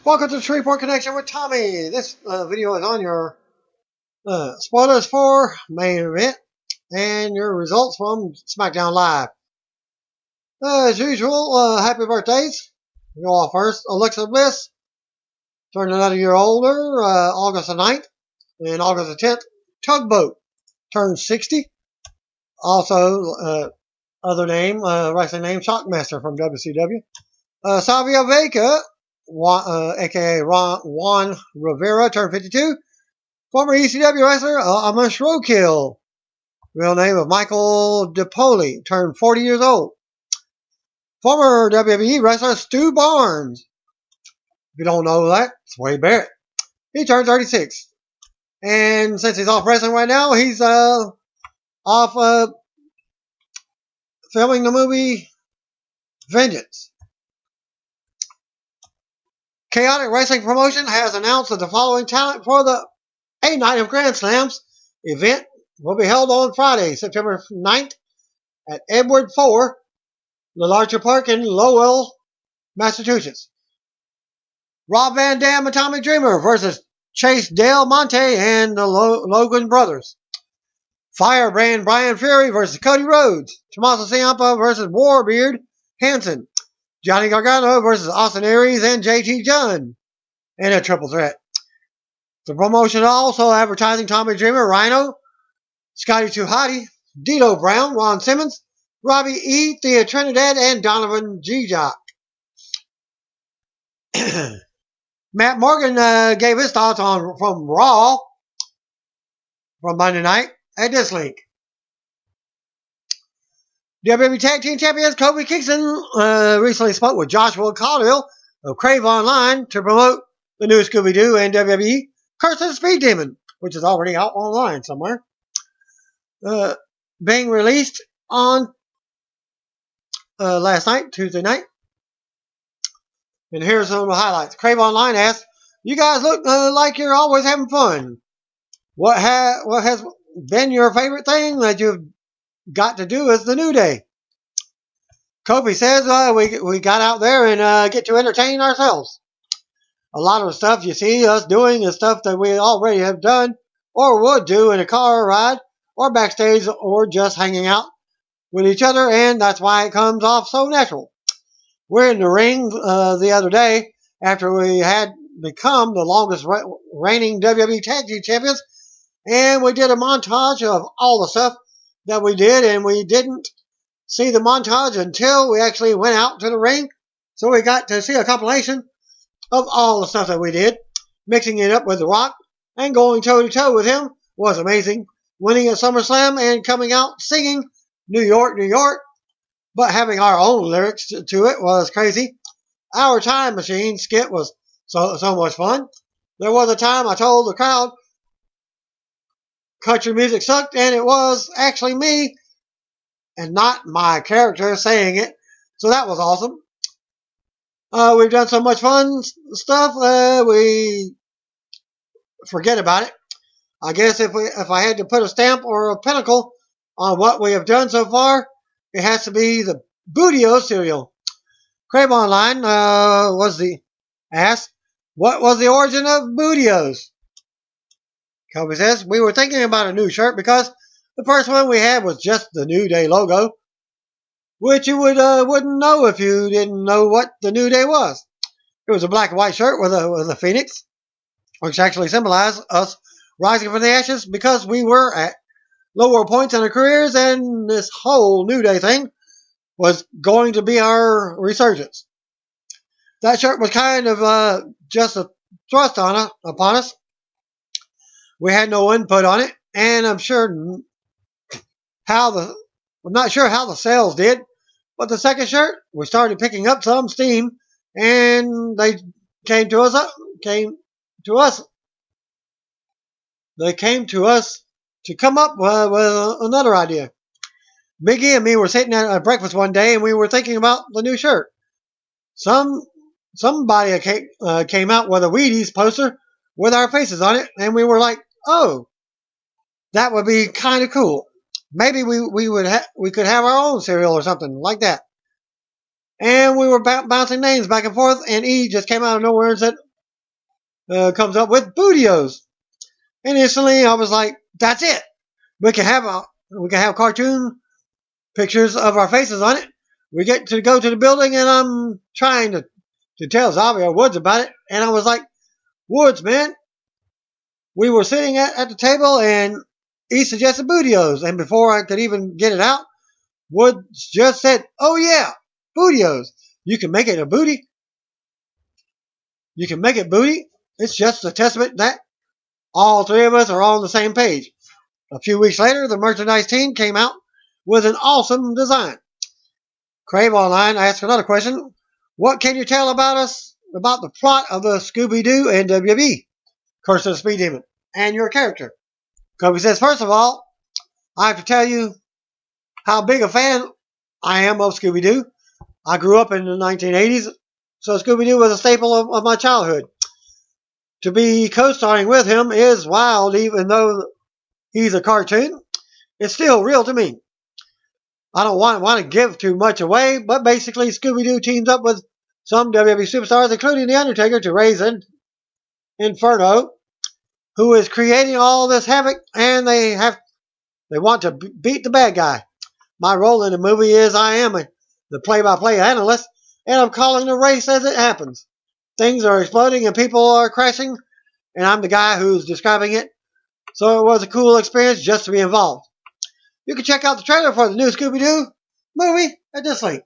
Welcome to Shreveport Connection with Tommy. This video is on your spoilers for main event and your results from SmackDown Live. As usual, happy birthdays. We'll go off first. Alexa Bliss turned another year older, August the 9th. And August the 10th, Tugboat turned 60. Also, other name, wrestling name, Shockmaster from WCW. Salvia Vega, aka Juan Rivera, turned 52. Former ECW wrestler Amish Roadkill, real name of Michael DiPoli, turned 40 years old. Former WWE wrestler Stu Barnes, if you don't know that, it's Wade Barrett. He turned 36. And since he's off wrestling right now, he's off filming the movie Vengeance. Chaotic Wrestling Promotion has announced that the following talent for the A Night of Grand Slams event will be held on Friday, September 9th at Edward 4, the Larcher Park in Lowell, Massachusetts. Rob Van Dam and Tommy Dreamer versus Chase Del Monte and the Logan Brothers. Firebrand Brian Fury versus Cody Rhodes. Tommaso Ciampa versus Warbeard Hansen. Johnny Gargano versus Austin Aries and JT Dunn in a triple threat. The promotion also advertising Tommy Dreamer, Rhyno, Scotty 2 Hotty, Dito Brown, Ron Simmons, Robbie E, Thea Trinidad, and Donovan G-Jock. Matt Morgan gave his thoughts on from Raw from Monday night at this link. WWE Tag Team Champions Kofi Kingston recently spoke with Joshua Caldwell of Crave Online to promote the new Scooby-Doo and WWE Curse of the Speed Demon, which is already out online somewhere, being released on last night, Tuesday night. And here's some of the highlights. Crave Online asks, "You guys look like you're always having fun. What has been your favorite thing that you've got to do as the New Day?" Kofi says, we got out there and get to entertain ourselves. A lot of the stuff you see us doing is stuff that we already have done or would do in a car ride or backstage or just hanging out with each other, and that's why it comes off so natural. We're in the ring the other day after we had become the longest reigning WWE Tag Team Champions, and we did a montage of all the stuff that we did, and we didn't see the montage until we actually went out to the ring. So we got to see a compilation of all the stuff that we did. Mixing it up with The Rock and going toe-to-toe with him was amazing. Winning at SummerSlam and coming out singing New York, New York, but having our own lyrics to it was crazy. Our time machine skit was so much fun. There was a time I told the crowd country music sucked, and it was actually me and not my character saying it. So that was awesome. We've done so much fun stuff, we forget about it. I guess if I had to put a stamp or a pinnacle on what we have done so far, it has to be the Bootio cereal. Crave Online asked, what was the origin of Bootios? Kobe says, we were thinking about a new shirt because the first one we had was just the New Day logo, which you wouldn't know if you didn't know what the New Day was. It was a black and white shirt with a phoenix, which actually symbolized us rising from the ashes because we were at lower points in our careers, and this whole New Day thing was going to be our resurgence. That shirt was kind of just a thrust upon us. We had no input on it, and I'm not sure how the sales did, but the second shirt, we started picking up some steam, and they came to us to come up with another idea. Biggie and me were sitting at breakfast one day, and we were thinking about the new shirt. Somebody came out with a Wheaties poster with our faces on it, and we were like, oh, that would be kind of cool. Maybe we could have our own cereal or something like that. And we were bouncing names back and forth, and E just came out of nowhere and said, comes up with Bootios. And instantly I was like, that's it. We can have cartoon pictures of our faces on it. We get to go to the building, and I'm trying to tell Xavier Woods about it. And I was like, Woods, man, we were sitting at the table, and he suggested Bootios. And before I could even get it out, Woods just said, oh yeah, Bootios. You can make it a booty. You can make it booty. It's just a testament that all three of us are on the same page. A few weeks later, the merchandise team came out with an awesome design. Crave Online asked another question. What can you tell about the plot of the Scooby-Doo and WWE? Curse of the Speed Demon, and your character. Kofi says, first of all, I have to tell you how big a fan I am of Scooby-Doo. I grew up in the 1980s, so Scooby-Doo was a staple of my childhood. To be co-starring with him is wild, even though he's a cartoon. It's still real to me. I don't want to give too much away, but basically Scooby-Doo teams up with some WWE superstars, including The Undertaker, to raise an Inferno, who is creating all this havoc, and they want to beat the bad guy. My role in the movie is I am the play-by-play analyst, and I'm calling the race as it happens. Things are exploding and people are crashing, and I'm the guy who's describing it. So it was a cool experience just to be involved. You can check out the trailer for the new Scooby-Doo movie at this link.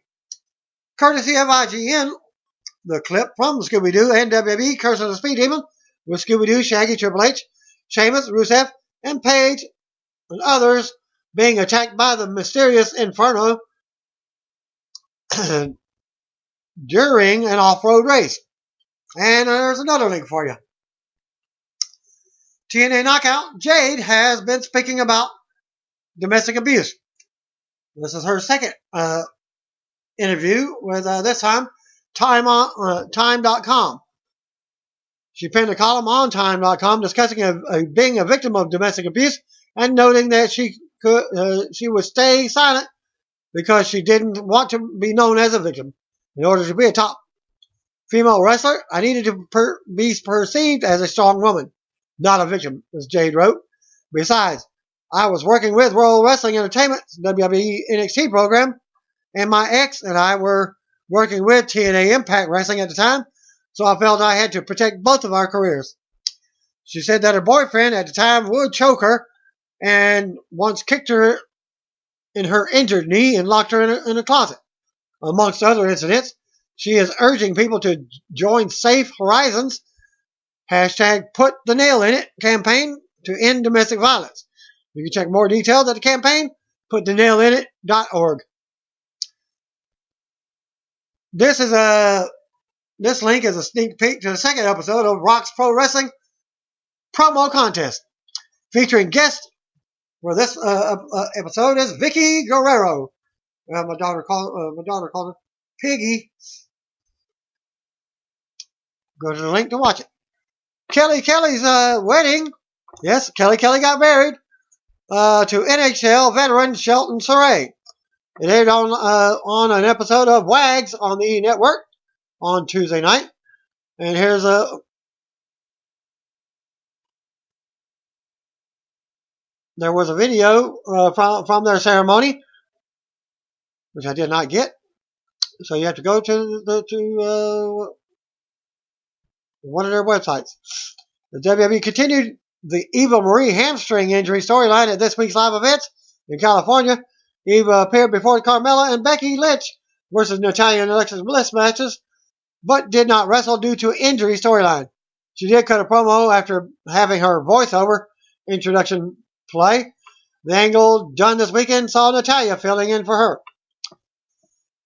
Courtesy of IGN, the clip from Scooby-Doo and WWE Curse of the Speed Demon with Scooby-Doo, Shaggy, Triple H, Shamus, Rusev, and Paige, and others being attacked by the mysterious Inferno during an off-road race. And there's another link for you. TNA Knockout, Jade has been speaking about domestic abuse. This is her second interview with, this time, Time.com. She penned a column on Time.com discussing being a victim of domestic abuse and noting that she would stay silent because she didn't want to be known as a victim. In order to be a top female wrestler, I needed to be perceived as a strong woman, not a victim, as Jade wrote. Besides, I was working with World Wrestling Entertainment's WWE NXT program, and my ex and I were working with TNA Impact Wrestling at the time, so I felt I had to protect both of our careers. She said that her boyfriend at the time would choke her and once kicked her in her injured knee and locked her in a closet. Amongst other incidents, she is urging people to join Safe Horizons #Put the Nail in It campaign to end domestic violence. You can check more details at the campaign, putthenailinit.org. This link is a sneak peek to the second episode of Rock's Pro Wrestling Promo Contest. Featuring guest for this episode is Vickie Guerrero. My daughter called her Piggy. Go to the link to watch it. Kelly's wedding. Yes, Kelly got married to NHL veteran Shelton Saray. It aired on an episode of Wags on the E! Network on Tuesday night. And here's there was a video from their ceremony, which I did not get. So you have to go to one of their websites. The WWE continued the Eva Marie hamstring injury storyline at this week's live events in California. Eva appeared before Carmella and Becky Lynch versus Natalya and Alexa Bliss matches, but did not wrestle due to injury storyline. She did cut a promo after having her voiceover introduction play. The angle done this weekend saw Natalya filling in for her.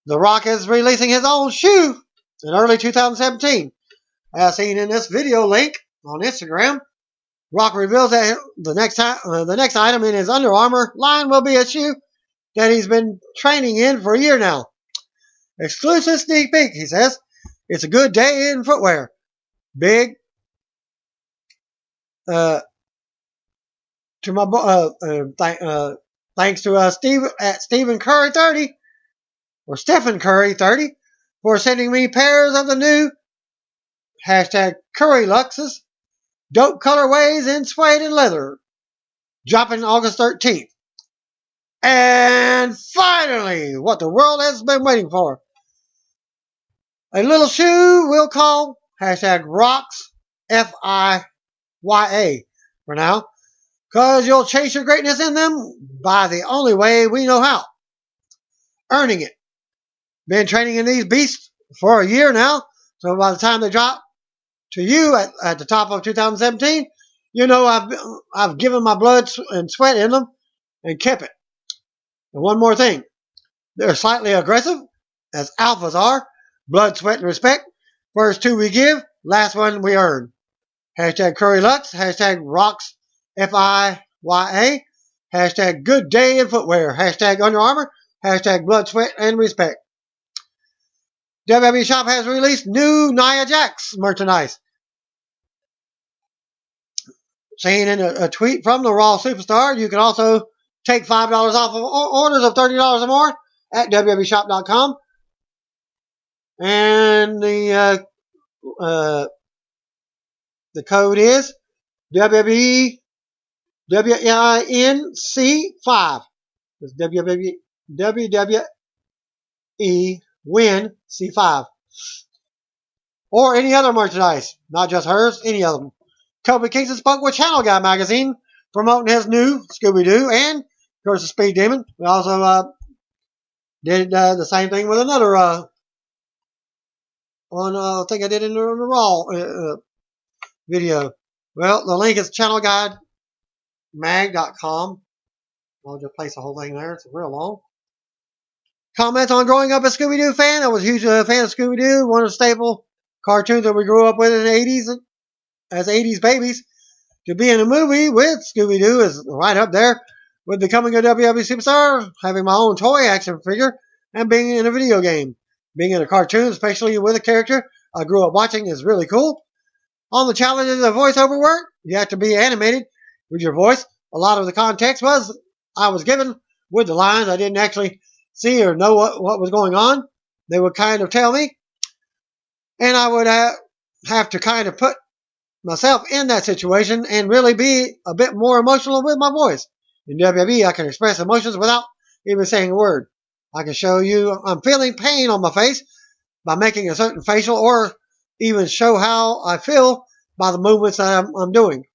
The Rock is releasing his own shoe in early 2017. As seen in this video link on Instagram, Rock reveals that the next item in his Under Armour line will be a shoe that he's been training in for a year now. Exclusive sneak peek, he says. It's a good day in footwear. Big. Thanks to Steve at Stephen Curry 30 or Stephen Curry 30 for sending me pairs of the new #Curry Luxes dope colorways in suede and leather, dropping August 13th. And finally, what the world has been waiting for. A little shoe we'll call hashtag rocks, F-I-Y-A for now, because you'll chase your greatness in them by the only way we know how, earning it. Been training in these beasts for a year now, so by the time they drop to you at the top of 2017, you know I've given my blood and sweat in them and kept it. And one more thing, they're slightly aggressive, as alphas are. Blood, sweat, and respect. First two we give, last one we earn. Hashtag Curry Lux, hashtag Rocks, F-I-Y-A, hashtag Good Day in Footwear, hashtag Under Armour, hashtag Blood, Sweat, and Respect. WWE Shop has released new Nia Jax merchandise. Saying in a tweet from the Raw Superstar, you can also take $5 off of orders of $30 or more at WWEshop.com. And the code is WWE WINC5. It's WWE WIN C5. Or any other merchandise, not just hers, any of them. Kofi Kingston spoke with Channel Guy magazine promoting his new Scooby-Doo and, of course, the Speed Demon. We also did the same thing with another I think I did in the Raw video. Well, the link is channelguidemag.com. I'll just place the whole thing there. It's real long. Comments on growing up a Scooby-Doo fan. I was a huge fan of Scooby-Doo, one of the staple cartoons that we grew up with in the 80s as 80s babies. To be in a movie with Scooby-Doo is right up there with becoming a WWE superstar, having my own toy action figure, and being in a video game. Being in a cartoon, especially with a character I grew up watching, is really cool. On the challenges of voiceover work, you have to be animated with your voice. A lot of the context was I was given with the lines. I didn't actually see or know what was going on. They would kind of tell me, and I would have to kind of put myself in that situation and really be a bit more emotional with my voice. In WWE, I can express emotions without even saying a word. I can show you I'm feeling pain on my face by making a certain facial, or even show how I feel by the movements that I'm doing.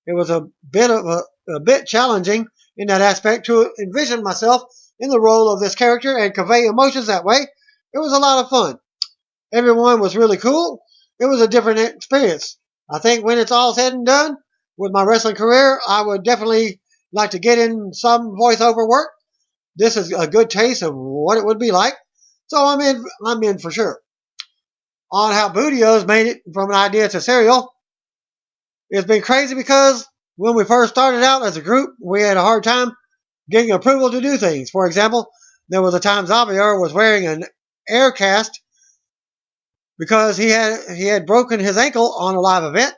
It was a bit challenging in that aspect to envision myself in the role of this character and convey emotions that way. It was a lot of fun. Everyone was really cool. It was a different experience. I think when it's all said and done with my wrestling career, I would definitely like to get in some voiceover work. This is a good taste of what it would be like. So I'm in for sure. On how Bootios made it from an idea to cereal. It's been crazy because when we first started out as a group, we had a hard time getting approval to do things. For example, there was a time Xavier was wearing an air cast because he had broken his ankle on a live event.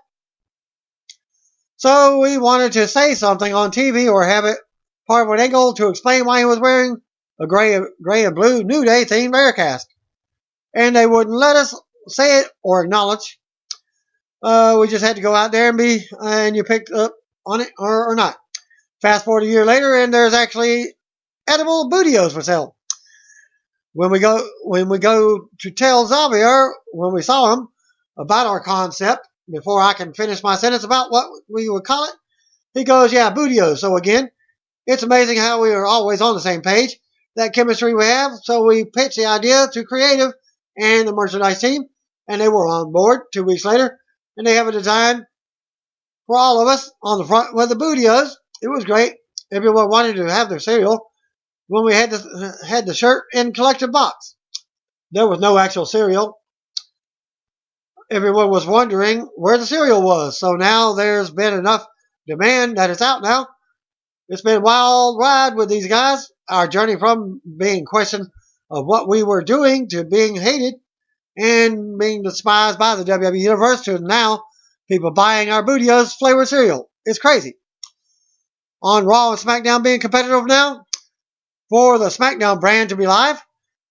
So we wanted to say something on TV or have it part of an angle to explain why he was wearing a gray and blue New Day themed air cast. And they wouldn't let us say it or acknowledge. We just had to go out there and you picked up on it or not. Fast forward a year later, and there's actually edible Bootios for sale. When we go to tell Xavier when we saw him about our concept, before I can finish my sentence about what we would call it, he goes, "Yeah, Bootios." So again, it's amazing how we are always on the same page. That chemistry we have. So we pitched the idea to creative and the merchandise team, and they were on board 2 weeks later, and they have a design for all of us on the front with the Bootios. It was great. Everyone wanted to have their cereal when we had the shirt in collector box. There was no actual cereal. Everyone was wondering where the cereal was. So now there's been enough demand that it's out now. It's been a wild ride with these guys. Our journey from being questioned of what we were doing to being hated and being despised by the WWE Universe to now people buying our Bootios flavored cereal. It's crazy. On Raw and SmackDown being competitive now, for the SmackDown brand to be live,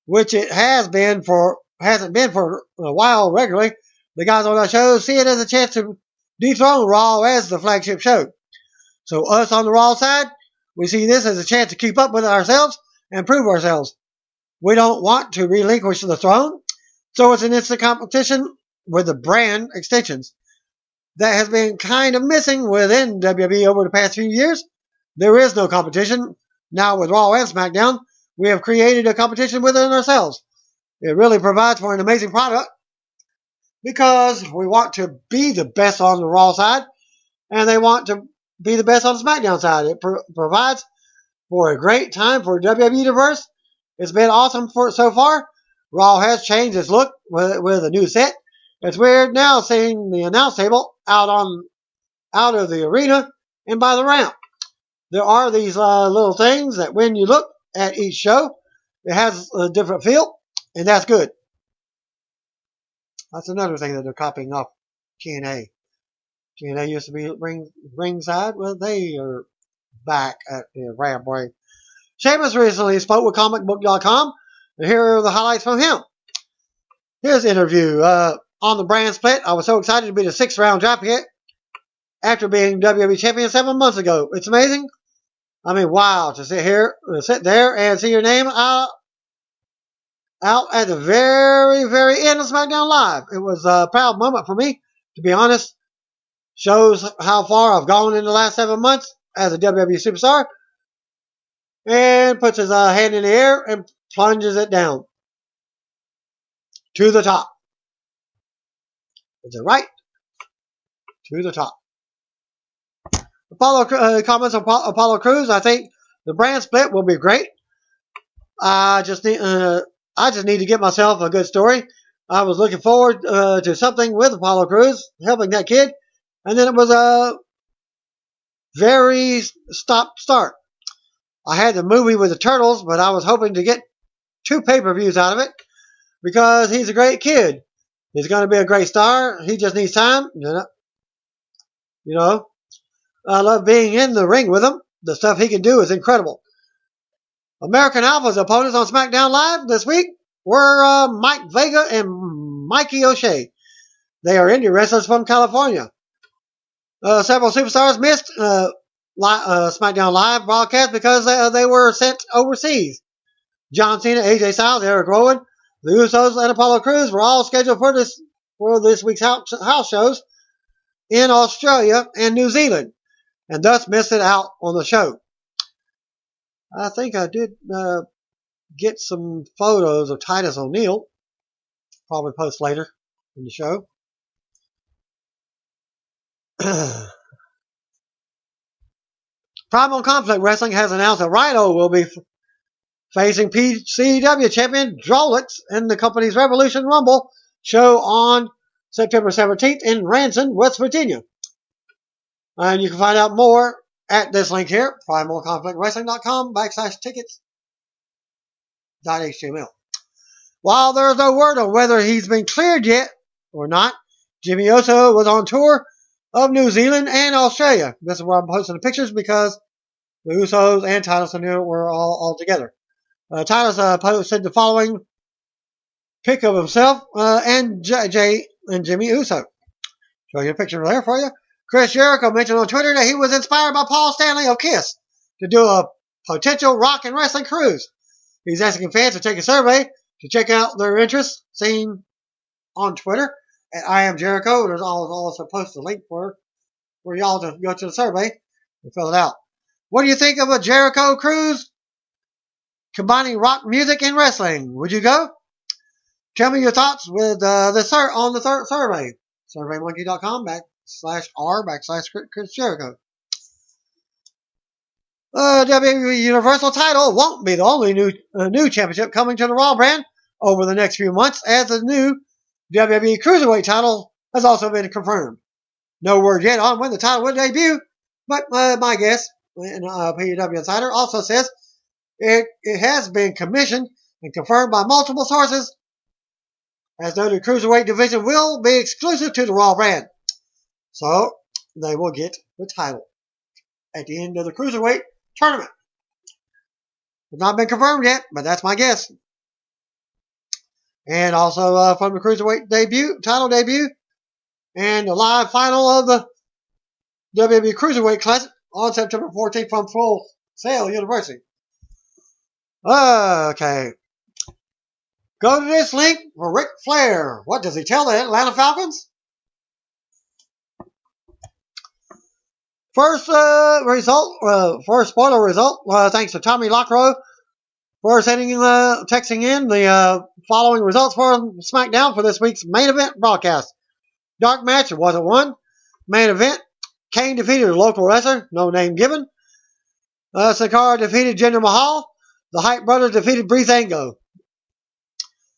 which it hasn't been for a while regularly, the guys on that show see it as a chance to dethrone Raw as the flagship show. So us on the Raw side, we see this as a chance to keep up with ourselves and prove ourselves. We don't want to relinquish the throne, so it's an instant competition with the brand extensions. That has been kind of missing within WWE over the past few years. There is no competition. Now with Raw and SmackDown, we have created a competition within ourselves. It really provides for an amazing product because we want to be the best on the Raw side and they want to be the best on the SmackDown side. It provides for a great time for WWE Universe. It's been awesome so far. Raw has changed its look with a new set. It's weird now seeing the announce table out of the arena and by the ramp. There are these little things that when you look at each show, it has a different feel, and that's good. That's another thing that they're copying off TNA. TNA used to be ringside. Well, they are back at the ramp break. Shamus recently spoke with comicbook.com, and here are the highlights from him. Here's the interview. On the brand split, I was so excited to be the 6th round draft pick after being WWE champion 7 months ago. It's amazing. I mean, wow, to sit there and see your name out at the very, very end of SmackDown Live. It was a proud moment for me, to be honest. Shows how far I've gone in the last 7 months as a WWE superstar. And puts his hand in the air and plunges it down to the top. Is it right? To the top. Comments on Apollo Crews. I think the brand split will be great. I just need to get myself a good story. I was looking forward to something with Apollo Crews, helping that kid. And then it was a very stop-start. I had the movie with the Turtles, but I was hoping to get 2 pay-per-views out of it because he's a great kid. He's going to be a great star. He just needs time. You know, I love being in the ring with him. The stuff he can do is incredible. American Alpha's opponents on SmackDown Live this week were Mike Vega and Mikey O'Shea. They are indie wrestlers from California. Several superstars missed SmackDown Live broadcast because they were sent overseas. John Cena, AJ Styles, Eric Rowan, the Usos, and Apollo Crews were all scheduled for this week's house shows in Australia and New Zealand, and thus missed it out on the show. I think I did get some photos of Titus O'Neil. Probably post later in the show. Primal Conflict Wrestling has announced that Rhyno will be facing PCW champion Drolix in the company's Revolution Rumble show on September 17th in Ranson, West Virginia. And you can find out more at this link here, primalconflictwrestling.com/tickets.html. While there is no word on whether he's been cleared yet or not, Jimmy Uso was on tour of New Zealand and Australia. This is where I'm posting the pictures because the Usos and Titus O'Neil were all together. Titus posted the following pic of himself and Jay and Jimmy Uso. Show you a picture there for you. Chris Jericho mentioned on Twitter that he was inspired by Paul Stanley of Kiss to do a potential rock and wrestling cruise. He's asking fans to take a survey to check out their interests seen on Twitter at I Am Jericho. There's also posted a link for y'all to go to the survey and fill it out. What do you think of a Jericho cruise combining rock music and wrestling? Would you go? Tell me your thoughts with on the third survey. SurveyMonkey.com/r/Chris Jericho. WWE Universal title won't be the only new championship coming to the Raw brand over the next few months, as the new WWE Cruiserweight title has also been confirmed. No word yet on when the title will debut, but my guess, and PW Insider also says it has been commissioned and confirmed by multiple sources, as though the Cruiserweight division will be exclusive to the Raw brand. So, they will get the title at the end of the Cruiserweight tournament. It's not been confirmed yet, but that's my guess. And also from the Cruiserweight title debut, and the live final of the WWE Cruiserweight Classic on September 14th from Full Sail University. Okay. Go to this link for Ric Flair. What does he tell the Atlanta Falcons? First spoiler result, thanks to Tommy Lockrow for texting in the following results for SmackDown for this week's main event broadcast. Dark match, it wasn't one. Main event, Kane defeated a local wrestler, no name given. Sakara defeated Jinder Mahal. The Hype Brothers defeated Breezango.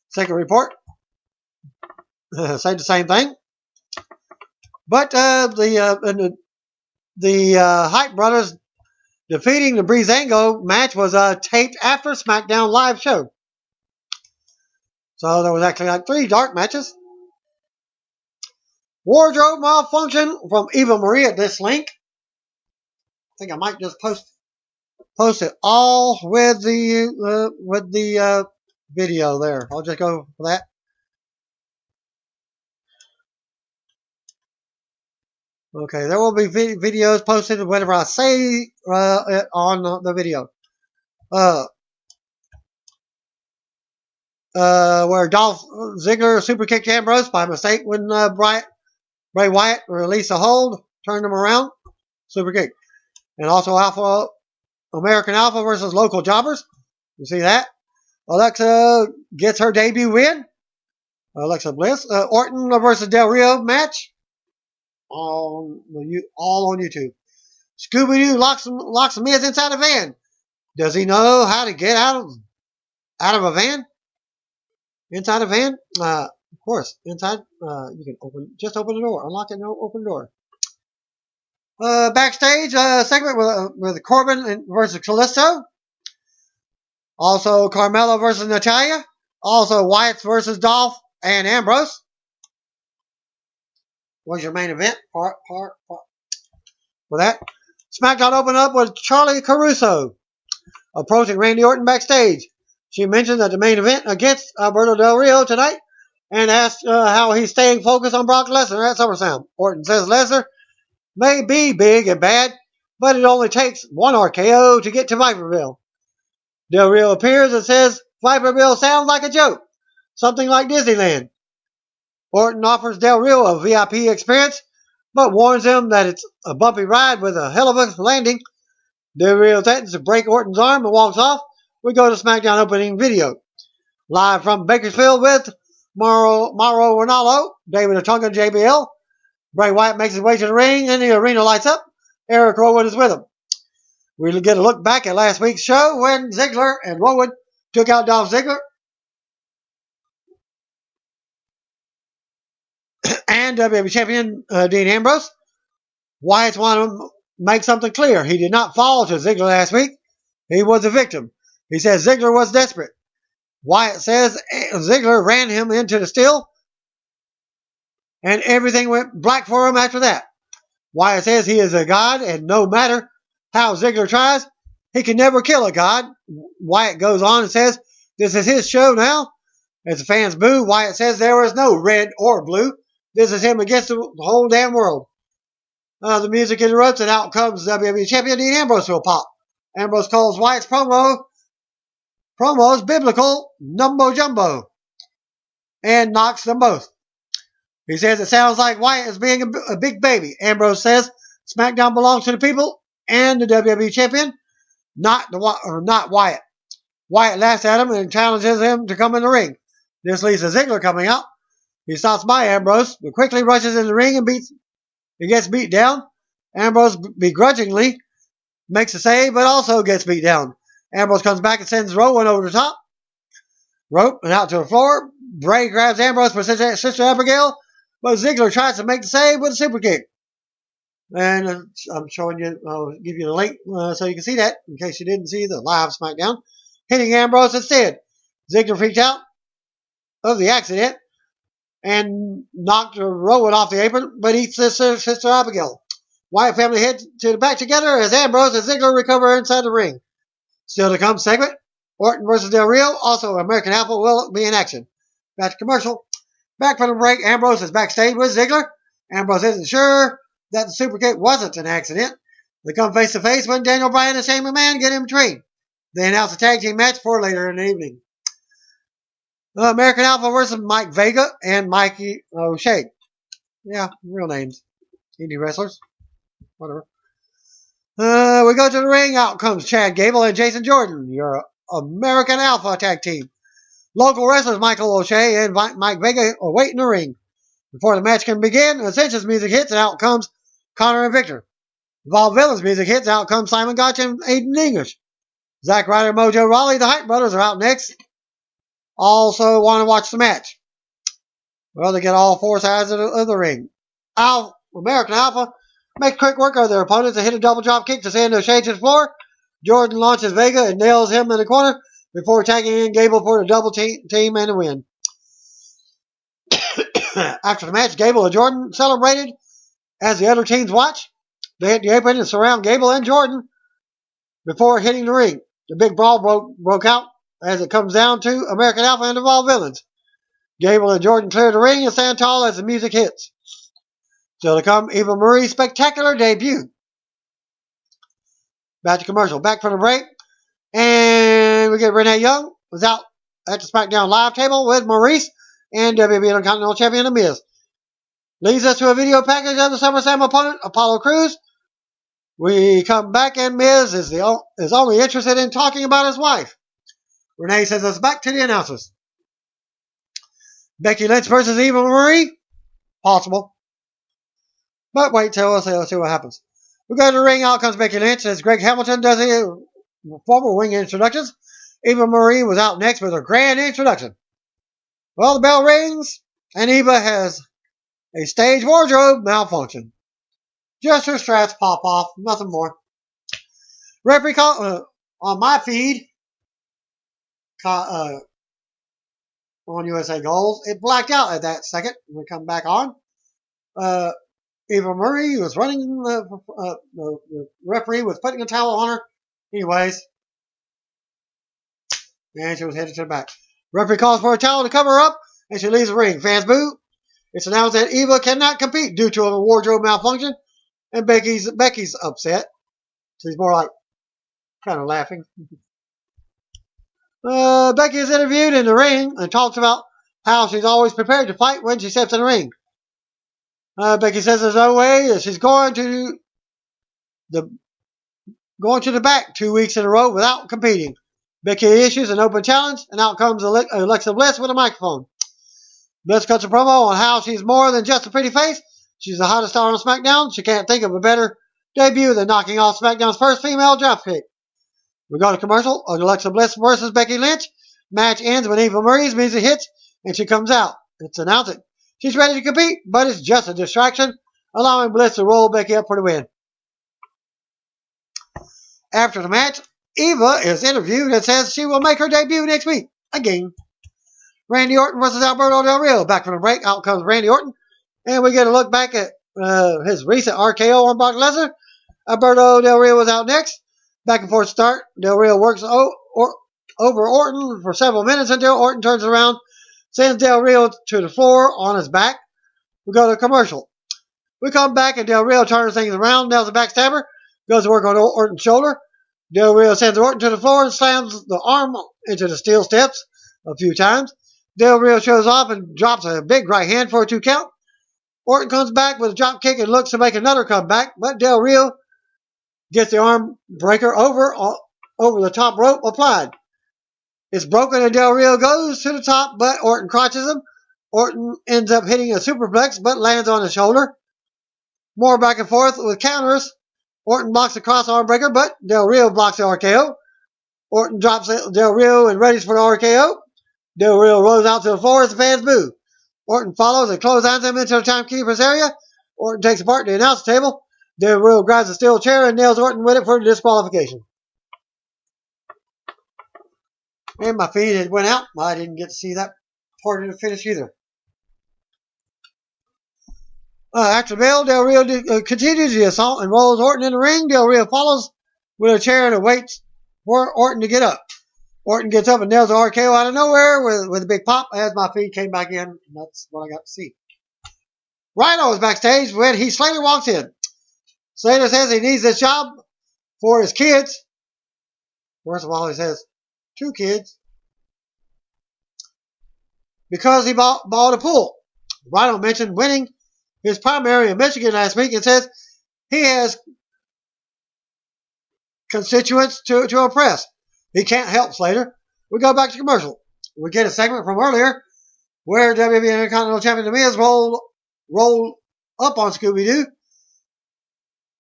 Second report, say the same thing. But the Hype Brothers defeating the Breezango match was taped after SmackDown live show. So there was actually like 3 dark matches. Wardrobe malfunction from Eva Marie at this link. I think I might just post it all with the video there. I'll just go for that. Okay, there will be videos posted whenever I say it on the video. Where Dolph Ziggler super kicked Ambrose by mistake when Bray Wyatt released a hold, turned him around, super kick. And also American Alpha versus local jobbers. You see that? Alexa gets her debut win. Alexa Bliss. Orton versus Del Rio match. All on YouTube. Scooby-Doo locks Miz inside a van. Does he know how to get out of a van? Inside a van? Of course. Inside, you can open the door. Unlock it and open the door. Backstage segment with Corbin versus Kalisto. Also Carmella versus Natalya. Also Wyatt versus Dolph and Ambrose. Was your main event part for that. SmackDown opened up with Charlie Caruso approaching Randy Orton backstage. She mentioned that the main event against Alberto Del Rio tonight and asked how he's staying focused on Brock Lesnar at SummerSlam. Orton says Lesnar may be big and bad, but it only takes one RKO to get to Viperville. Del Rio appears and says Viperville sounds like a joke, something like Disneyland. Orton offers Del Rio a VIP experience, but warns him that it's a bumpy ride with a hell of a landing. Del Rio threatens to break Orton's arm and walks off. We go to SmackDown opening video. Live from Bakersfield with Mauro Ranallo, David Otunga, JBL. Bray Wyatt makes his way to the ring and the arena lights up. Eric Rowan is with him. We get a look back at last week's show when Ziggler and Rowan took out Dolph Ziggler and WWE Champion Dean Ambrose. Wyatt wanted to make something clear. He did not fall to Ziggler last week. He was a victim. He says Ziggler was desperate. Wyatt says Ziggler ran him into the still, and everything went black for him after that. Wyatt says he is a god, and no matter how Ziggler tries, he can never kill a god. Wyatt goes on and says this is his show now. As the fans boo, Wyatt says there is no red or blue. This is him against the whole damn world. The music interrupts, and out comes WWE Champion Dean Ambrose to a pop. Ambrose calls Wyatt's promos biblical numbo jumbo and knocks them both. He says it sounds like Wyatt is being a big baby. Ambrose says SmackDown belongs to the people and the WWE Champion, not Wyatt. Wyatt laughs at him and challenges him to come in the ring. This leads to Ziggler coming out. He stops by Ambrose, but quickly rushes in the ring and gets beat down. Ambrose begrudgingly makes a save, but also gets beat down. Ambrose comes back and sends Rowan over the top rope and out to the floor. Bray grabs Ambrose for Sister Abigail, but Ziggler tries to make the save with a super kick. And I'm showing you, I'll give you the link so you can see that in case you didn't see the live SmackDown. Hitting Ambrose instead. Ziggler freaked out of the accident and knocked Rowan off the apron, but eats Sister Abigail. Wyatt family head to the back together as Ambrose and Ziggler recover inside the ring. Still to come segment, Orton versus Del Rio. Also, American Alpha will be in action. Back to commercial. Back from the break, Ambrose is backstage with Ziggler, Ambrose isn't sure that the super kick wasn't an accident. They come face to face when Daniel Bryan and Shane McMahon get in between. They announce a tag team match for later in the evening. American Alpha versus Mike Vega and Mikey O'Shea. Yeah, real names. Indie wrestlers. Whatever. We go to the ring. Out comes Chad Gable and Jason Jordan, your American Alpha tag team. Local wrestlers Michael O'Shea and Mike Vega await in the ring. Before the match can begin, Ascension's music hits and out comes Connor and Victor. Evolve Villain's music hits, out comes Simon Gotch and Aiden English. Zack Ryder and Mojo Rawley, the Hype Brothers, are out next. Also want to watch the match. Well, they get all four sides of the ring. American Alpha make quick work of their opponents and hit a double drop kick to send O'Shea to the floor. Jordan launches Vega and nails him in the corner before tagging in Gable for the double team and a win. After the match, Gable and Jordan celebrated as the other teams watch. They hit the apron and surround Gable and Jordan before hitting the ring. The big brawl broke out as it comes down to American Alpha and Evolve Villains. Gable and Jordan clear the ring and stand tall as the music hits. Still to come, Eva Marie's spectacular debut. Back to commercial. Back from the break. And we get Renee Young was out at the SmackDown Live table with Maurice and WWE Intercontinental Champion The Miz. Leads us to a video package of the SummerSlam opponent, Apollo Crews. We come back and Miz is only interested in talking about his wife. Renee sends us back to the announcers. Becky Lynch versus Eva Marie? Possible. But wait till we'll see what happens. We go to the ring. Out comes Becky Lynch as Greg Hamilton does the formal ring introductions. Eva Marie was out next with her grand introduction. Well, the bell rings, and Eva has a stage wardrobe malfunction. Just her straps pop off, nothing more. Referee call on my feed on USA Goals. It blacked out at that second. We come back on. Eva Marie was running. The referee was putting a towel on her. Anyways, and she was headed to the back. Referee calls for a towel to cover her up, and she leaves the ring. Fans boo. It's announced that Eva cannot compete due to a wardrobe malfunction, and Becky's upset. She's more like kind of laughing. Becky is interviewed in the ring and talks about how she's always prepared to fight when she steps in the ring. Becky says there's no way that she's going to the back 2 weeks in a row without competing. Becky issues an open challenge, and out comes Alexa Bliss with a microphone. Bliss cuts a promo on how she's more than just a pretty face. She's the hottest star on SmackDown. She can't think of a better debut than knocking off SmackDown's first female dropkick. We go to commercial. Alexa Bliss versus Becky Lynch. Match ends when Eva Marie's music hits, and she comes out. It's announced that she's ready to compete, but it's just a distraction, allowing Bliss to roll Becky up for the win. After the match, Eva is interviewed and says she will make her debut next week. Again. Randy Orton versus Alberto Del Rio. Back from the break, out comes Randy Orton. And we get a look back at his recent RKO on Brock Lesnar. Alberto Del Rio was out next. Back and forth start. Del Rio works over Orton for several minutes until Orton turns around, sends Del Rio to the floor on his back. We go to commercial. We come back and Del Rio turns things around, nails a backstabber, goes to work on Orton's shoulder. Del Rio sends Orton to the floor and slams the arm into the steel steps a few times. Del Rio shows off and drops a big right hand for a 2 count. Orton comes back with a drop kick and looks to make another comeback, but Del Rio gets the arm breaker over the top rope applied. It's broken and Del Rio goes to the top, but Orton crotches him. Orton ends up hitting a superplex, but lands on his shoulder. More back and forth with counters. Orton blocks the cross arm breaker, but Del Rio blocks the RKO. Orton drops Del Rio and readies for the RKO. Del Rio rolls out to the floor as the fans boo. Orton follows and clotheslines him into the timekeeper's area. Orton takes apart the announce table. Del Rio grabs a steel chair and nails Orton with it for the disqualification. And my feed had went out. I didn't get to see that part of the finish either. After the bell, Del Rio continues the assault and rolls Orton in the ring. Del Rio follows with a chair and waits for Orton to get up. Orton gets up and nails the RKO out of nowhere with a big pop as my feed came back in. And that's what I got to see. Rhyno is backstage when Heath Slater walks in. Slater says he needs this job for his kids. First of all, he says 2 kids. Because he bought a pool. Rhyno mentioned winning his primary in Michigan last week and says he has constituents to impress. He can't help Slater. We go back to commercial. We get a segment from earlier where WWE Intercontinental Champion The Miz rolled up on Scooby-Doo.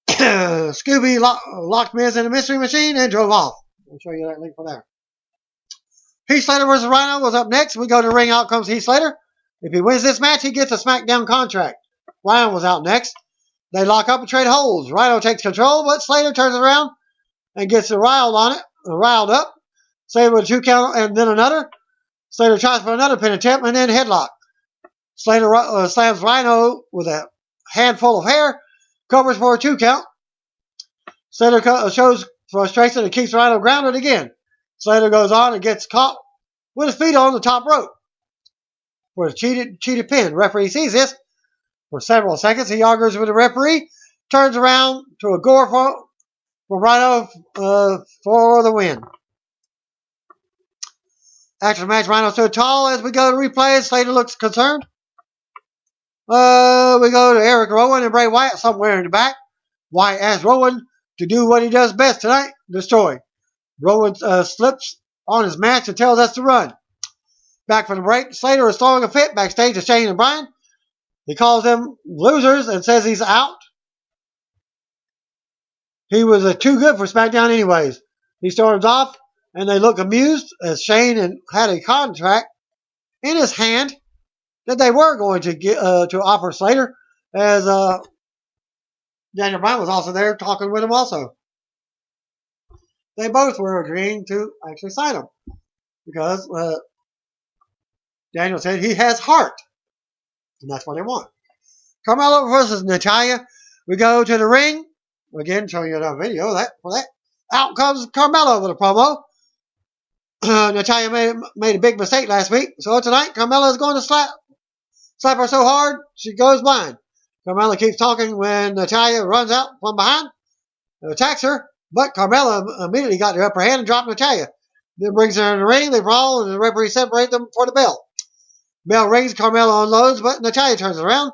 Scooby locked Miz in a mystery machine and drove off. I'll show you that link for there. Heath Slater versus Rhyno was up next. We go to ring. Out comes Heath Slater. If he wins this match, he gets a SmackDown contract. Rhyno was out next. They lock up and trade holds. Rhyno takes control, but Slater turns around and gets riled up. Slater with a 2 count and then another. Slater tries for another pin attempt and then headlock. Slater slams Rhyno with a handful of hair, covers for a 2 count. Slater shows frustration and keeps Rhyno grounded again. Slater goes on and gets caught with his feet on the top rope for a cheated pin. Referee sees this. For several seconds, he argues with the referee, turns around to a gore for Rhyno for the win. After the match, Rhyno stood tall. As we go to replay, Slater looks concerned. We go to Eric Rowan and Bray Wyatt somewhere in the back. Wyatt asks Rowan to do what he does best tonight, destroy. Rowan slips on his match and tells us to run. Back from the break, Slater is throwing a fit backstage to Shane and Bryan. He calls them losers and says he's out. He was too good for SmackDown anyways. He storms off, and they look amused as Shane had a contract in his hand that they were going to get to offer Slater, as Daniel Bryan was also there talking with him also. They both were agreeing to actually sign him because Daniel said he has heart, and that's what they want. Carmelo versus Natalya. We go to the ring. Again, showing you another video for that. Out comes Carmelo with a promo. Natalya made a big mistake last week, so tonight Carmelo is going to slap her so hard she goes blind. Carmelo keeps talking when Natalya runs out from behind and attacks her, but Carmelo immediately got the upper hand and dropped Natalya. Then brings her in the ring, they brawl, and the referee separates them for the bell. Bell rings, Carmelo unloads, but Natalya turns around.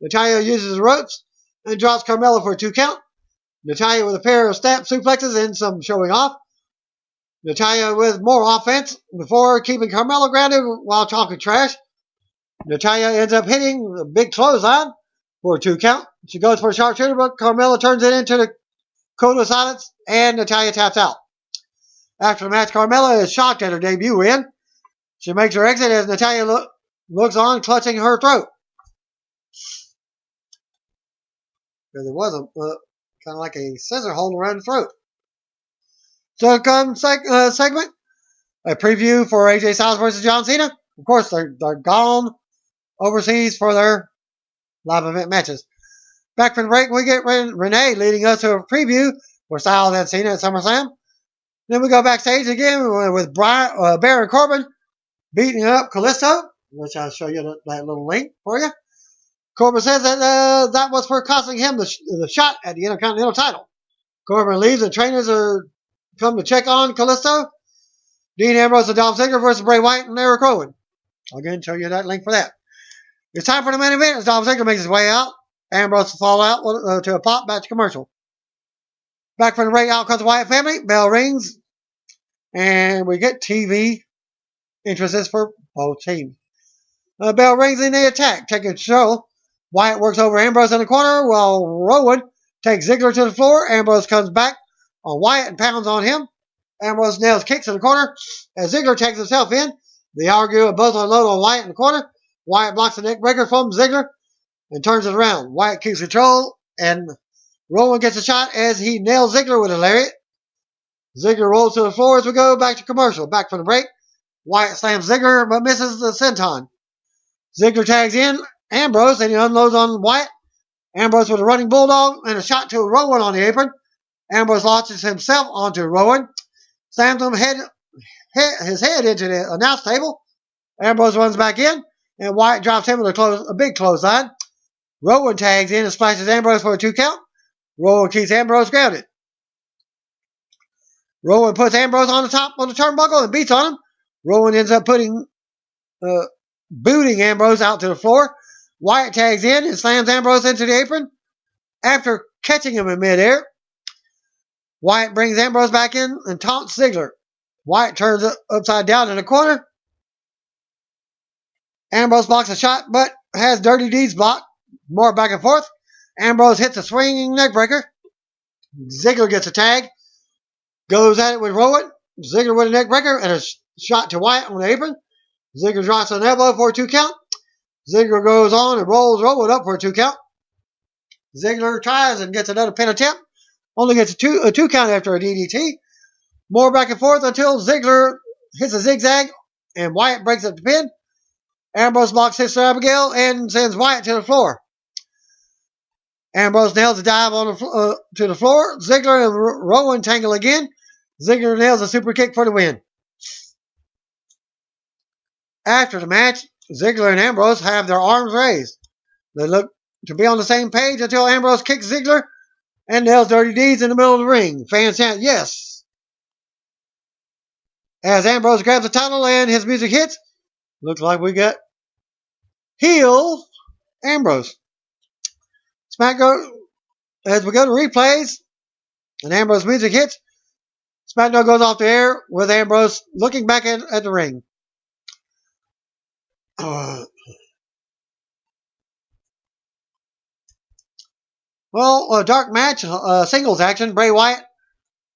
Natalya uses the ropes and drops Carmelo for a 2 count. Natalya with a pair of snap suplexes and some showing off. Natalya with more offense before keeping Carmelo grounded while talking trash. Natalya ends up hitting a big clothesline for a 2 count. She goes for a sharpshooter, but Carmelo turns it into the code of silence, and Natalya taps out. After the match, Carmella is shocked at her debut win. She makes her exit as Natalya looks on, clutching her throat. Because it was kind of like a scissor hold around the throat. So comes segment, a preview for AJ Styles versus John Cena. Of course, they're gone overseas for their live event matches. Back from the break, we get Renee leading us to a preview for Styles and Cena at SummerSlam. Then we go backstage again with Baron Corbin beating up Kalisto, which I'll show you that little link for you. Corbin says that that was for costing him the shot at the Intercontinental title. Corbin leaves and trainers are come to check on Kalisto. Dean Ambrose and Dolph Ziggler versus Bray Wyatt and Eric Rowan. I'll again show you that link for that. It's time for the main event as Dolph Ziggler makes his way out. Ambrose fall out to a pop back to commercial. Back from the ring, out comes the Wyatt family. Bell rings. And we get TV interests for both teams. Bell rings in the attack, taking control. Wyatt works over Ambrose in the corner while Rowan takes Ziggler to the floor. Ambrose comes back on Wyatt and pounds on him. Ambrose nails kicks in the corner as Ziggler takes himself in. They argue and both unload on Wyatt in the corner. Wyatt blocks the neck breaker from Ziggler and turns it around. Wyatt keeps control and Rowan gets a shot as he nails Ziggler with a lariat. Ziggler rolls to the floor as we go back to commercial. Back from the break, Wyatt slams Ziggler but misses the senton. Ziggler tags in Ambrose and he unloads on Wyatt. Ambrose with a running bulldog and a shot to Rowan on the apron. Ambrose launches himself onto Rowan, slams his head into the announce table. Ambrose runs back in and Wyatt drops him with a big clothesline. Rowan tags in and splashes Ambrose for a 2 count. Rowan keeps Ambrose grounded. Rowan puts Ambrose on the top of the turnbuckle and beats on him. Rowan ends up booting Ambrose out to the floor. Wyatt tags in and slams Ambrose into the apron. After catching him in midair, Wyatt brings Ambrose back in and taunts Ziggler. Wyatt turns upside down in the corner. Ambrose blocks a shot, but has Dirty Deeds blocked. More back and forth. Ambrose hits a swinging neckbreaker. Ziggler gets a tag. Goes at it with Rowan. Ziggler with a neckbreaker and a shot to Wyatt on the apron. Ziggler drops an elbow for a 2 count. Ziggler goes on and rolls Rowan up for a 2 count. Ziggler tries and gets another pin attempt. Only gets a two count after a DDT. More back and forth until Ziggler hits a zigzag and Wyatt breaks up the pin. Ambrose blocks Sister Abigail and sends Wyatt to the floor. Ambrose nails a dive to the floor. Ziggler and Rowan tangle again. Ziggler nails a super kick for the win. After the match, Ziggler and Ambrose have their arms raised. They look to be on the same page until Ambrose kicks Ziggler and nails Dirty Deeds in the middle of the ring. Fans chant yes. As Ambrose grabs the title and his music hits, looks like we got heel Ambrose. SmackDown, as we go to replays and Ambrose music hits, SmackDown goes off the air with Ambrose looking back at the ring. Well, a dark match, singles action, Bray Wyatt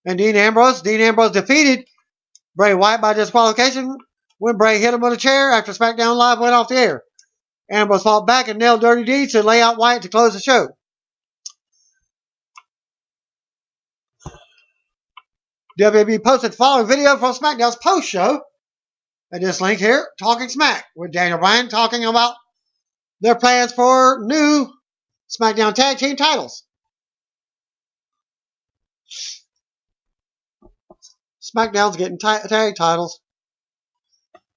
and Dean Ambrose. Dean Ambrose defeated Bray Wyatt by disqualification when Bray hit him with a chair after SmackDown Live went off the air. Ambrose fought back and nailed Dirty Deeds to lay out Wyatt to close the show. WWE posted the following video from SmackDown's post show at this link here, Talking Smack, with Daniel Bryan talking about their plans for new SmackDown Tag Team titles. SmackDown's getting tag titles.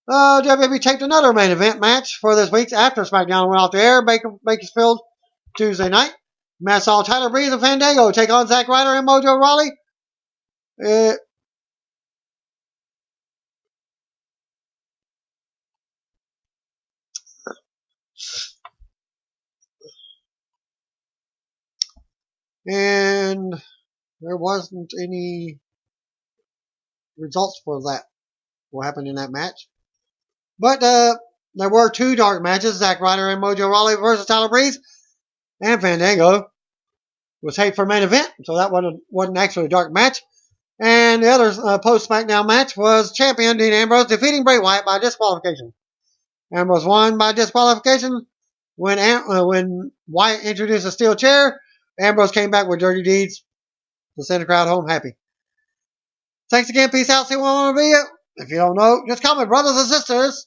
WWE taped another main event match for this week's after SmackDown went off the air. Bakersfield, Tuesday night. Match saw Tyler Breeze and Fandango take on Zack Ryder and Mojo Rawley. And there wasn't any results for that, what happened in that match. But there were 2 dark matches, Zack Ryder and Mojo Rawley versus Tyler Breeze, and Fandango was taped for main event, so that wasn't actually a dark match. And the other post-SmackDown match was champion Dean Ambrose defeating Bray Wyatt by disqualification. Ambrose won by disqualification when Wyatt introduced a steel chair. Ambrose came back with Dirty Deeds to send the crowd home happy. Thanks again. Peace out. See what I want to be. If you don't know, just comment, brothers and sisters.